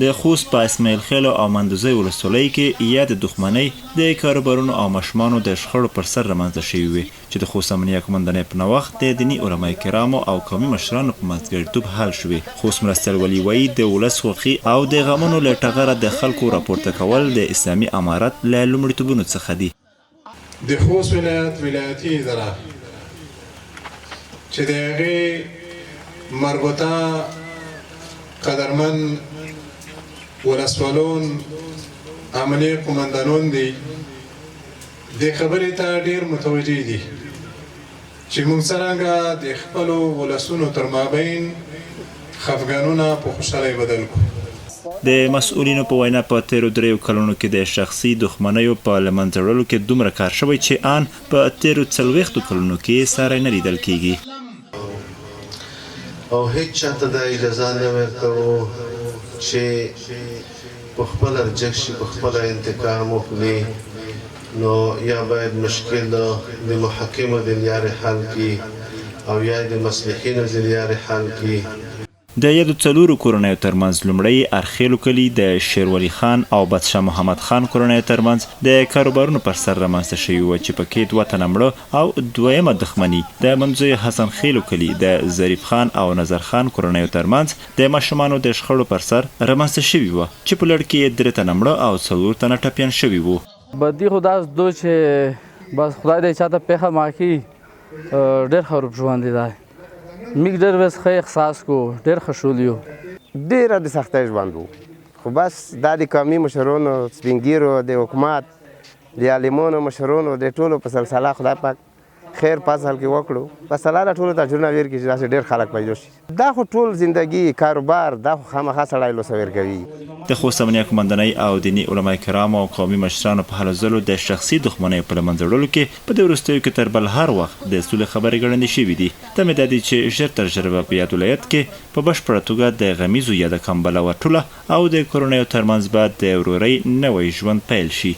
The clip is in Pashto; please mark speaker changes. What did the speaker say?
Speaker 1: د خوست په اسماعیل خیلو او مندوزیو ولسوالۍ کې یادې دښمنۍ د کاروبارونو او ماشومانو د شخړو پر سر رامنځته شوې وې چې د خوست امنیه قوماندۍ په نوښت د دیني علما کرامو او قومي مشرانو په منځګړیتوب حل شوې. خوست مرستیال ولي وایي د ولس خوښي او د غمونو له ټغره د خلکو راپورته کول د اسلامي امارت له لومړیتوبونو څخه دي.
Speaker 2: د خوست ولایت ولایتي اداره چې د هغې مربوطه قدرمن ولسوالون امنیه قوماندانون دي د خبرې ته ډېر متوجه دي چې موږ څرنګه د خپلو ولسونو تر مابین خفګانونه په خوشحالۍ بدل کړو.
Speaker 1: د مسؤلینو په وینا په تیرو دریو کلونو کې د شخصي دښمنیو په له منځه وړلو کې دومره کار شوی چې ان په تیرو 40 کلونو کې ساری نه لیدل کیږي.
Speaker 3: او هیڅ چاته د اجازه نه ورکوو چې په خپله رجک شي، په خپله انتقام وکړي، نو یا باید مشکل د محاکمو د لارې حل کړي او یا د مصلحینو د لارې حل کړي.
Speaker 1: د یادو څلورو کورنیو ترمنځ لومړی خیلو کلي د شیروالي خان او بدشاه محمد خان کورنیو ترمنځ د کاروبارونو پر سر رامنځته شوي وه چې پکې 2 تنه مړه او دویمه دښمني د مندوزیو حسن خیلو کلي د ظریف خان او نظر خان کورنیو ترمنځ د ماشومانو د شخړو پر سر رامنځته شوي وه چې په لړ کې یې 3 تنه مړه او 4 تنه ټپیان شوي وو.
Speaker 4: بدي خو داس دو چې بس خدای دې چاته پیښه ماکي ډېر خراب ژوند دی. میګ ډېر وس ښه احساس کو ډېر خوشحال یو.
Speaker 5: ډېره د سختۍ ژوند و خو بس دا د قومي مشرانو سپینګیرو د حکومت د علمانو مشرانو د ټولو په سلسله خدای پاک خیر فضل کې وکړو. بس الله ټولو ته اجرونه ورکړي چې داسې ډېر خلک پیدا شي. دا خو ټول زندگی کاروبار دا خو خامخا سړی لوسه ورکوي.
Speaker 1: د خوست امنیه قوماندۍ او دیني علما کرامو او قومي مشرانو په هلو ځلو د شخصي دښمنیو په له منځه وړلو کې په دې وروستیو کې تر بل هر وخت د سولې خبرې ګړندې شوي دي. تمې دا دي چې ژر تر ژره به په یاد ولایت کې په بشپړه توګه د غمیزو یا د کمبله وټوله او د کورنیو ترمنځ به د ورورۍ نوی ژوند پیل شي.